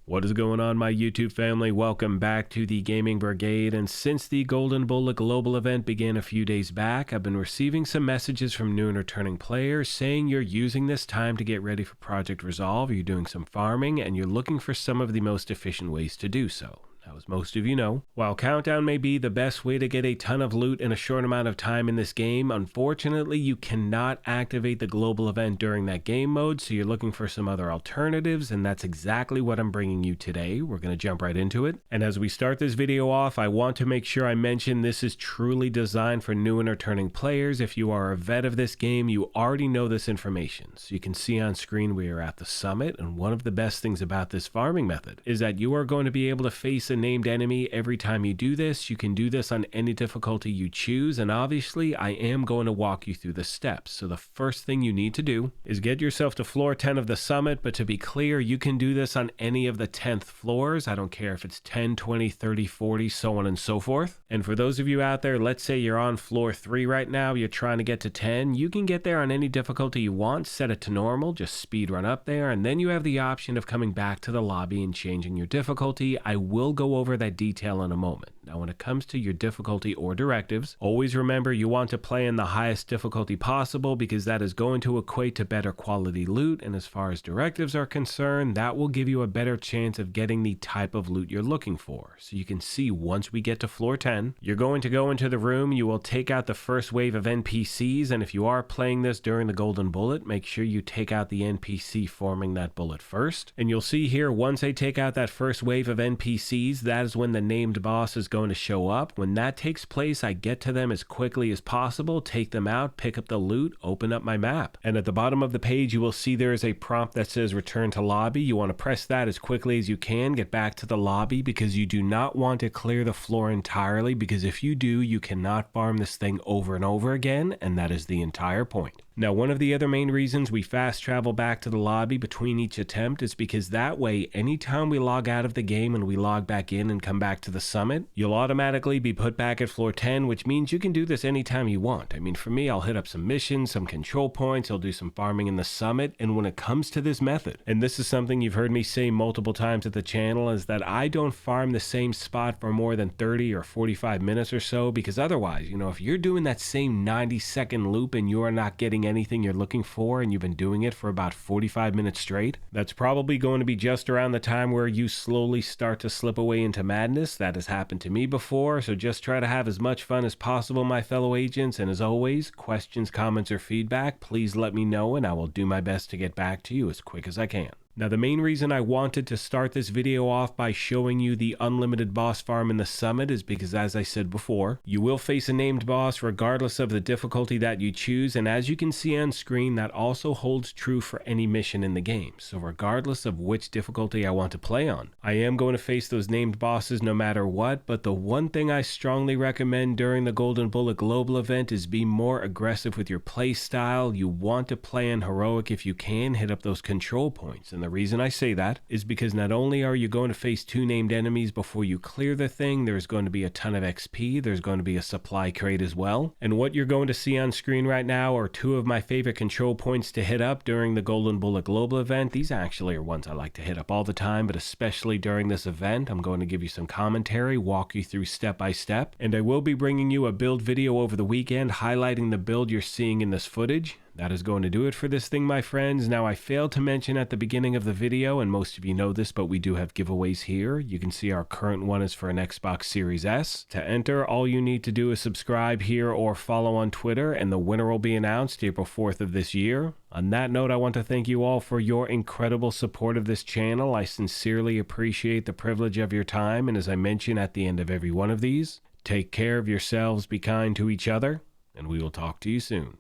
What is going on, my YouTube family? Welcome back to the Gaming Brigade. And since the Golden Bullet Global event began a few days back, I've been receiving some messages from new and returning players saying you're using this time to get ready for Project Resolve, you're doing some farming, and you're looking for some of the most efficient ways to do so. Now, as most of you know, while Countdown may be the best way to get a ton of loot in a short amount of time in this game, unfortunately you cannot activate the global event during that game mode, so you're looking for some other alternatives, and that's exactly what I'm bringing you today. We're going to jump right into it. And as we start this video off, I want to make sure I mention this is truly designed for new and returning players. If you are a vet of this game, you already know this information. So you can see on screen we are at the summit, and one of the best things about this farming method is that you are going to be able to face a named enemy every time you do this. You can do this on any difficulty you choose, and obviously I am going to walk you through the steps. So the first thing you need to do is get yourself to floor 10 of the summit, but to be clear, you can do this on any of the 10th floors. I don't care if it's 10, 20, 30, 40, so on and so forth. And for those of you out there, let's say you're on floor 3 right now, you're trying to get to 10, you can get there on any difficulty you want, set it to normal, just speed run up there, and then you have the option of coming back to the lobby and changing your difficulty. I will go over that detail in a moment. Now, when it comes to your difficulty or directives, always remember you want to play in the highest difficulty possible because that is going to equate to better quality loot, and as far as directives are concerned, that will give you a better chance of getting the type of loot you're looking for. So you can see once we get to floor 10, you're going to go into the room, you will take out the first wave of NPCs, and if you are playing this during the Golden Bullet, make sure you take out the NPC forming that bullet first. And you'll see here, once I take out that first wave of NPCs, that is when the named boss is going to show up. When that takes place, I get to them as quickly as possible, take them out, pick up the loot, open up my map. And at the bottom of the page, you will see there is a prompt that says return to lobby. You want to press that as quickly as you can, get back to the lobby, because you do not want to clear the floor entirely, because if you do, you cannot farm this thing over and over again, and that is the entire point. Now, one of the other main reasons we fast travel back to the lobby between each attempt is because that way, anytime we log out of the game and we log back in and come back to the summit, you'll automatically be put back at floor 10, which means you can do this anytime you want. I mean, for me, I'll hit up some missions, some control points, I'll do some farming in the summit, and when it comes to this method, and this is something you've heard me say multiple times at the channel, is that I don't farm the same spot for more than 30 or 45 minutes or so, because otherwise, if you're doing that same 90-second loop and you are not getting anything you're looking for and you've been doing it for about 45 minutes straight, that's probably going to be just around the time where you slowly start to slip away into madness. That has happened to me before, so just try to have as much fun as possible, my fellow agents, and as always, questions, comments, or feedback, please let me know and I will do my best to get back to you as quick as I can. Now, the main reason I wanted to start this video off by showing you the unlimited boss farm in the summit is because, as I said before, you will face a named boss regardless of the difficulty that you choose, and as you can see on screen, that also holds true for any mission in the game. So regardless of which difficulty I want to play on, I am going to face those named bosses no matter what, but the one thing I strongly recommend during the Golden Bullet Global event is be more aggressive with your play style. You want to play in heroic if you can, hit up those control points, and the reason I say that is because not only are you going to face 2 named enemies before you clear the thing, there's going to be a ton of XP, there's going to be a supply crate as well, and what you're going to see on screen right now are 2 of my favorite control points to hit up during the Golden Bullet Global event. These actually are ones I like to hit up all the time, but especially during this event, I'm going to give you some commentary, walk you through step by step, and I will be bringing you a build video over the weekend highlighting the build you're seeing in this footage. That is going to do it for this thing, my friends. Now, I failed to mention at the beginning of the video, and most of you know this, but we do have giveaways here. You can see our current one is for an Xbox Series S. To enter, all you need to do is subscribe here or follow on Twitter, and the winner will be announced April 4th of this year. On that note, I want to thank you all for your incredible support of this channel. I sincerely appreciate the privilege of your time, and as I mention at the end of every one of these, take care of yourselves, be kind to each other, and we will talk to you soon.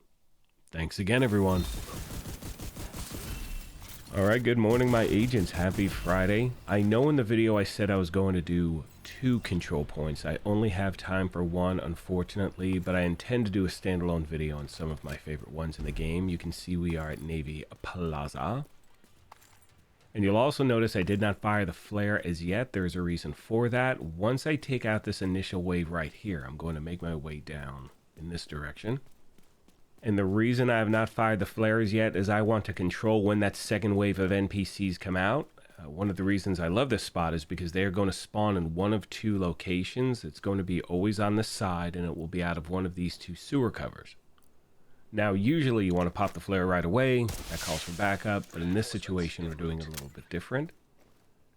Thanks again, everyone. Alright, good morning, my agents. Happy Friday. I know in the video I said I was going to do 2 control points. I only have time for 1, unfortunately, but I intend to do a standalone video on some of my favorite ones in the game. You can see we are at Navy Plaza. And you'll also notice I did not fire the flare as yet. There's a reason for that. Once I take out this initial wave right here, I'm going to make my way down in this direction. And the reason I have not fired the flares yet is I want to control when that second wave of NPCs come out. one of the reasons I love this spot is because they are going to spawn in one of two locations. It's going to be always on the side, and it will be out of one of these two sewer covers. Now, usually you want to pop the flare right away. That calls for backup, but in this situation, we're doing it a little bit different.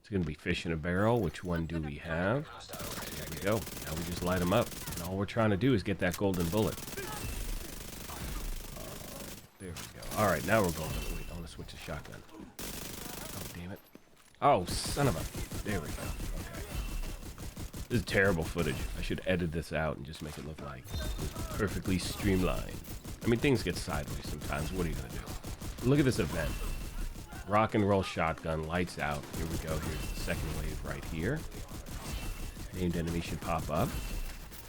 It's going to be fish in a barrel. Which one do we have? There we go. Now we just light them up, and all we're trying to do is get that golden bullet. There we go. All right, now we're golden. Wait, I want to switch to shotgun. Oh, damn it. Oh, son of a... There we go. Okay. This is terrible footage. I should edit this out and just make it look like perfectly streamlined. I mean, things get sideways sometimes. What are you going to do? Look at this event. Rock and roll shotgun, lights out. Here we go. Here's the second wave right here. Named enemy should pop up.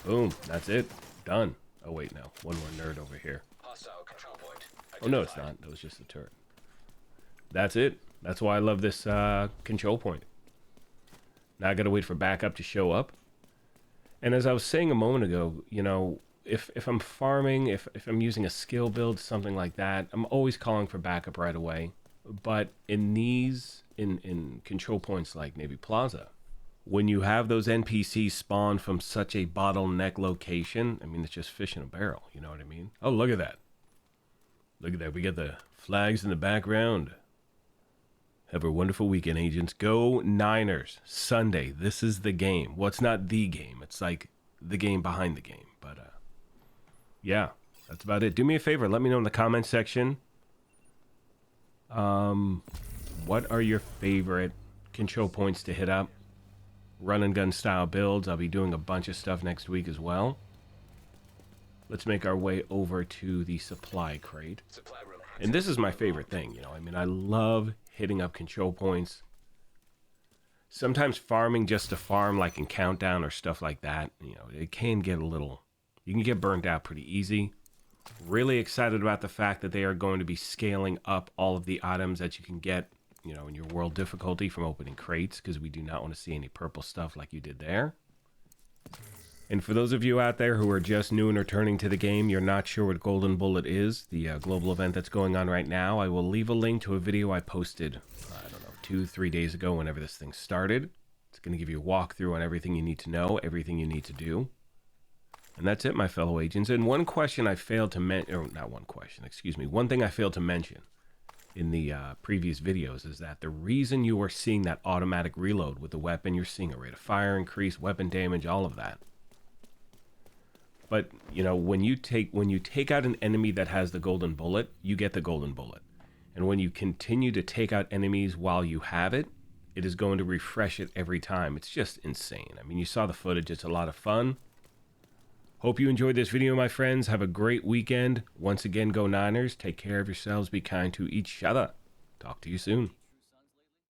Boom. That's it. Done. Oh, wait, no. One more nerd over here. Oh, no, it's not. That was just the turret. That's it. That's why I love this control point. Now I got to wait for backup to show up. And as I was saying a moment ago, you know, if I'm farming, if I'm using a skill build, something like that, I'm always calling for backup right away. But in these, in control points like Navy Plaza, when you have those NPCs spawn from such a bottleneck location, I mean, it's just fish in a barrel, you know what I mean? Oh, look at that. Look at that. We got the flags in the background. Have a wonderful weekend, agents. Go Niners. Sunday. This is the game. Well, it's not the game. It's like the game behind the game. But, yeah, that's about it. Do me a favor. Let me know in the comment section. What are your favorite control points to hit up? Run and gun style builds. I'll be doing a bunch of stuff next week as well. Let's make our way over to the supply crate. And this is my favorite thing, you know. I mean, I love hitting up control points. Sometimes farming just to farm, like in Countdown or stuff like that, you know, it can get a little... You can get burnt out pretty easy. Really excited about the fact that they are going to be scaling up all of the items that you can get, you know, in your world difficulty from opening crates, because we do not want to see any purple stuff like you did there. And for those of you out there who are just new and returning to the game, you're not sure what Golden Bullet is, the global event that's going on right now, I will leave a link to a video I posted, I don't know, 2-3 days ago whenever this thing started. It's going to give you a walkthrough on everything you need to know, everything you need to do. And that's it, my fellow agents. And one question I failed to mention, or not one question, excuse me, one thing I failed to mention in the previous videos is that the reason you are seeing that automatic reload with the weapon, you're seeing a rate of fire increase, weapon damage, all of that. But, you know, when you take out an enemy that has the golden bullet, you get the golden bullet. And when you continue to take out enemies while you have it, it is going to refresh it every time. It's just insane. I mean, you saw the footage. It's a lot of fun. Hope you enjoyed this video, my friends. Have a great weekend. Once again, go Niners. Take care of yourselves. Be kind to each other. Talk to you soon.